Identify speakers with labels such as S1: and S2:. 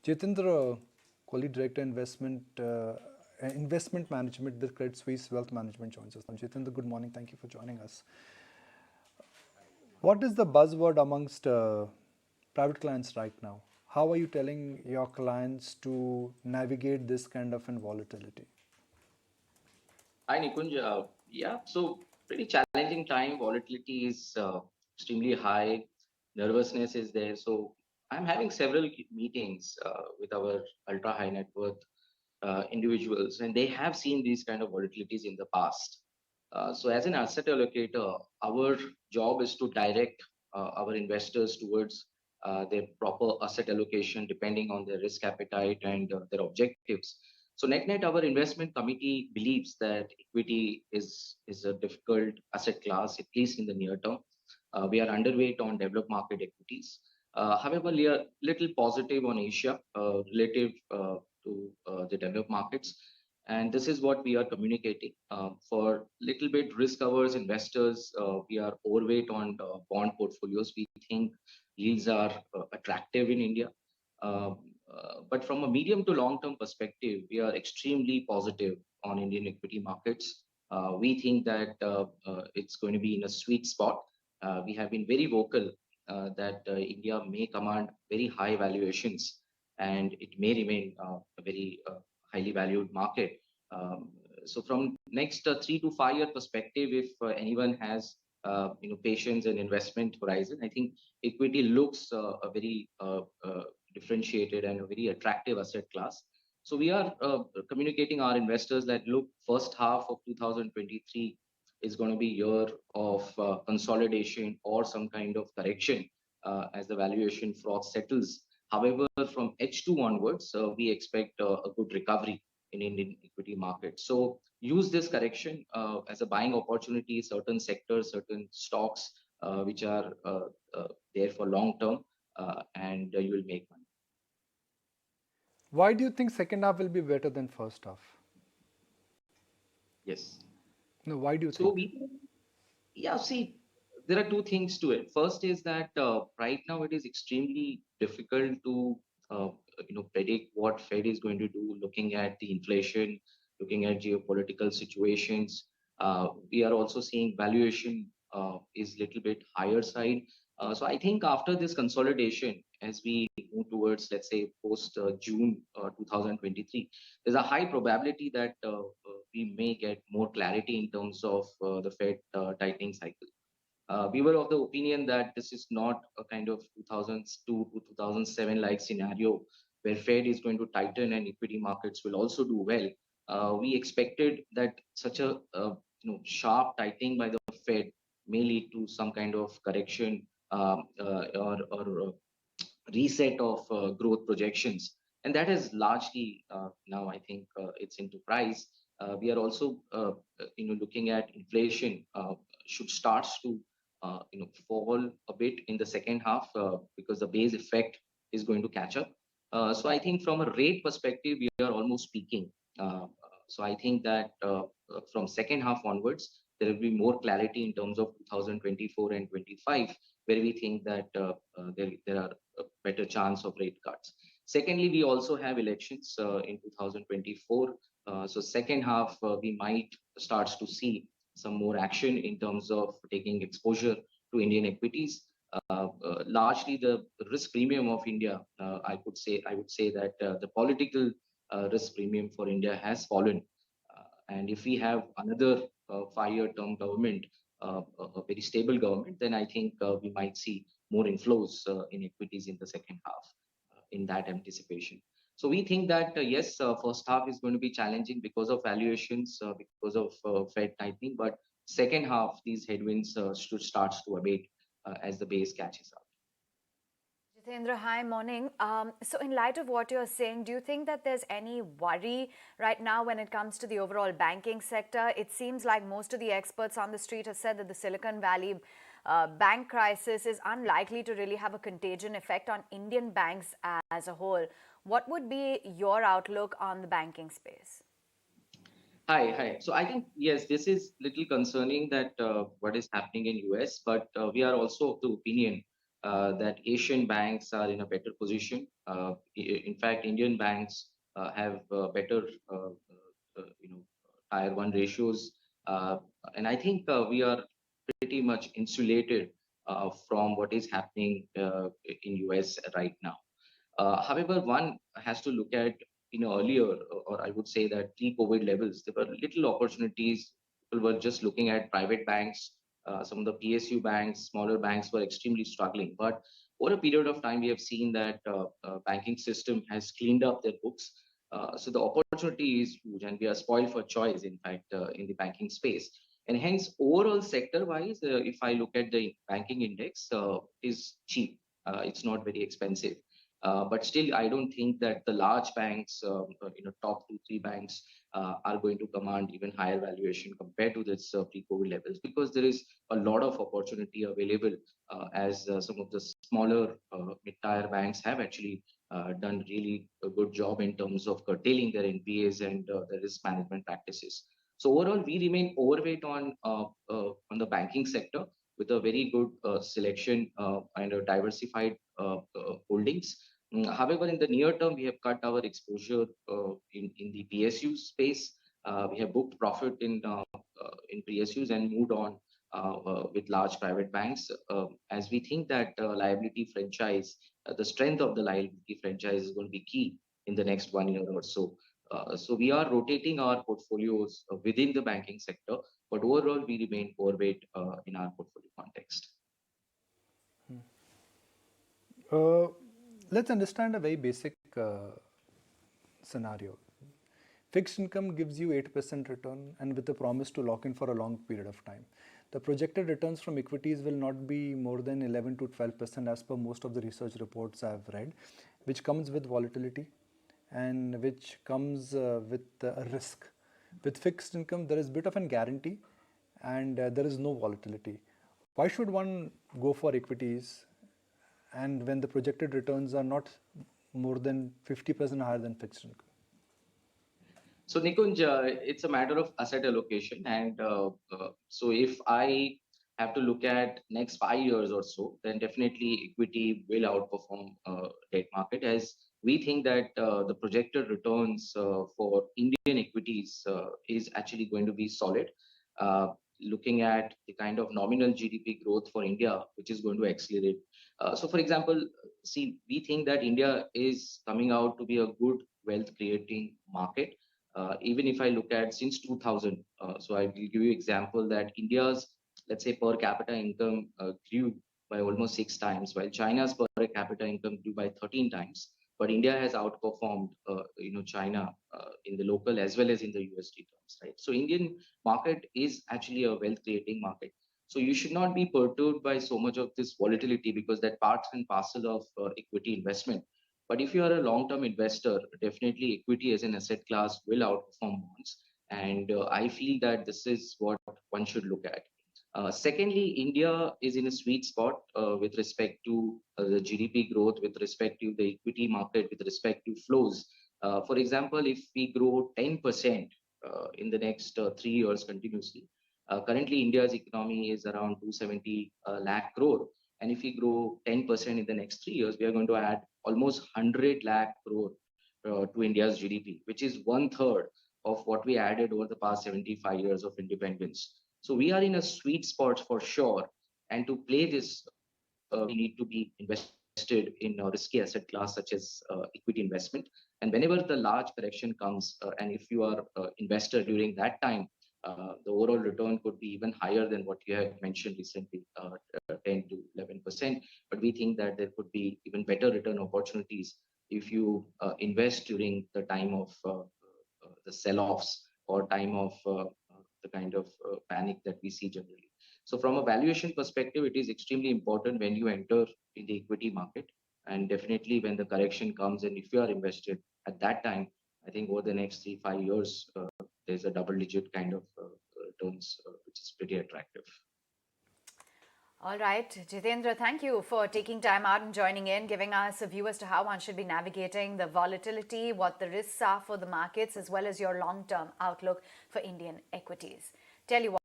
S1: Jitendra Gohli, Director Investment Management, the Credit Suisse Wealth Management joins us now. Jitendra, good morning. Thank you for joining us. What is the buzzword amongst private clients right now? How are you telling your clients to navigate this kind of volatility?
S2: Hi, Nikunj. So pretty challenging time. Volatility is extremely high. Nervousness is there. So I'm having several meetings with our ultra high net worth individuals, and they have seen these kind of volatilities in the past. So as an asset allocator, our job is to direct our investors towards their proper asset allocation depending on their risk appetite and their objectives. So net our investment committee believes that equity is a difficult asset class, at least in the near term. We are underweight on developed market equities. However, we are little positive on Asia relative to the developed markets. And this is what we are communicating. For little bit risk averse investors, we are overweight on bond portfolios. We think yields are attractive in India. But from a medium to long term perspective, we are extremely positive on Indian equity markets. We think that it's going to be in a sweet spot. We have been very vocal that India may command very high valuations and it may remain a very highly valued market. So from next 3 to 5 year perspective, if anyone has patience and investment horizon, I think equity looks a very differentiated and a very attractive asset class. So we are communicating our investors that look, first half of 2023 is going to be year of consolidation or some kind of correction as the valuation froth settles. However, from H2 onwards, we expect a good recovery in Indian equity market. So use this correction as a buying opportunity, certain sectors, certain stocks which are there for long term, and you will make money.
S1: Why do you think second half will be better than first half?
S2: Yes.
S1: No, why do you
S2: So
S1: think?
S2: see, there are two things to it. First is that right now it is extremely difficult to predict what Fed is going to do, looking at the inflation, looking at geopolitical situations. We are also seeing valuation is little bit higher side. So I think after this consolidation, as we move towards, let's say, post June 2023, there's a high probability that we may get more clarity in terms of the Fed tightening cycle. We were of the opinion that this is not a kind of 2002 to 2007 like scenario where Fed is going to tighten and equity markets will also do well. We expected that such a sharp tightening by the Fed may lead to some kind of correction or reset of growth projections, and that is largely now I think it's into price. We are also looking at inflation should starts to fall a bit in the second half because the base effect is going to catch up. So I think from a rate perspective, we are almost peaking. So I think that from second half onwards, there will be more clarity in terms of 2024 and 25, where we think that there are a better chance of rate cuts. Secondly, we also have elections in 2024. So second half, we might start to see some more action in terms of taking exposure to Indian equities. Largely the risk premium of India, I would say that the political risk premium for India has fallen. And if we have another 5 year term government, a very stable government, then I think we might see more inflows in equities in the second half in that anticipation. So we think that yes, first half is going to be challenging because of valuations, because of Fed tightening, but second half these headwinds should start to abate as the base catches up.
S3: Jitendra, hi, morning. So in light of what you're saying, do you think that there's any worry right now when it comes to the overall banking sector? It seems like most of the experts on the street have said that the Silicon Valley bank crisis is unlikely to really have a contagion effect on Indian banks as a whole. What would be your outlook on the banking space?
S2: Hi. So I think yes, this is little concerning that what is happening in US, but we are also of the opinion that Asian banks are in a better position. In fact, Indian banks have better, tier one ratios, uh, and I think we are pretty much insulated from what is happening in US right now. However, one has to look at earlier, or I would say that pre-COVID levels, there were little opportunities. People were just looking at private banks. Some of the PSU banks, smaller banks were extremely struggling. But over a period of time, we have seen that banking system has cleaned up their books. So the opportunity is huge, and we are spoiled for choice. In fact, in the banking space, and hence overall sector-wise, if I look at the banking index, is cheap. It's not very expensive. But still, I don't think that the large banks, top two, three banks, are going to command even higher valuation compared to this pre-COVID levels, because there is a lot of opportunity available as some of the smaller mid-tier banks have actually done really a good job in terms of curtailing their NPAs and their risk management practices. So overall, we remain overweight on the banking sector with a very good selection and a diversified holdings. However, in the near term, we have cut our exposure in the PSU space. We have booked profit in PSUs and moved on with large private banks, as we think that liability franchise, the strength of the liability franchise is going to be key in the next 1 year or so. So we are rotating our portfolios within the banking sector, but overall we remain overweight in our portfolio context.
S1: Let's understand a very basic scenario. Fixed income gives you 8% return and with a promise to lock in for a long period of time. The projected returns from equities will not be more than 11 to 12% as per most of the research reports I've read, which comes with volatility and which comes with a risk. With fixed income, there is a bit of a guarantee and there is no volatility. Why should one go for equities and when the projected returns are not more than 50% higher than fixed income?
S2: So Nikunj, it's a matter of asset allocation, and so if I have to look at next 5 years or so, then definitely equity will outperform debt market, as we think that the projected returns for Indian equities is actually going to be solid. Looking at the kind of nominal GDP growth for India, which is going to accelerate. So, for example, see, we think that India is coming out to be a good wealth creating market. Even if I look at since 2000, so I will give you example that India's, let's say, per capita income grew by almost 6 times, while China's per capita income grew by 13 times. But India has outperformed, China in the local as well as in the USD terms, right? So Indian market is actually a wealth creating market. So you should not be perturbed by so much of this volatility, because that part and parcel of equity investment. But if you are a long-term investor, definitely equity as an asset class will outperform bonds. And I feel that this is what one should look at. Secondly, India is in a sweet spot with respect to the GDP growth, with respect to the equity market, with respect to flows. For example, if we grow 10% in the next 3 years continuously, currently India's economy is around 270 lakh crore. And if we grow 10% in the next 3 years, we are going to add almost 100 lakh crore to India's GDP, which is one third of what we added over the past 75 years of independence. So we are in a sweet spot for sure. And to play this, we need to be invested in a risky asset class such as equity investment. And whenever the large correction comes, and if you are investor during that time, the overall return could be even higher than what you have mentioned recently, 10 to 11%. But we think that there could be even better return opportunities if you invest during the time of the sell-offs or time of the kind of panic that we see generally. So from a valuation perspective, it is extremely important when you enter in the equity market, and definitely when the correction comes, and if you are invested at that time, I think over the next 3-5 years, there's a double-digit kind of returns, which is pretty attractive.
S3: All right, Jitendra, thank you for taking time out and joining in, giving us a view as to how one should be navigating the volatility, what the risks are for the markets, as well as your long-term outlook for Indian equities. Tell you what.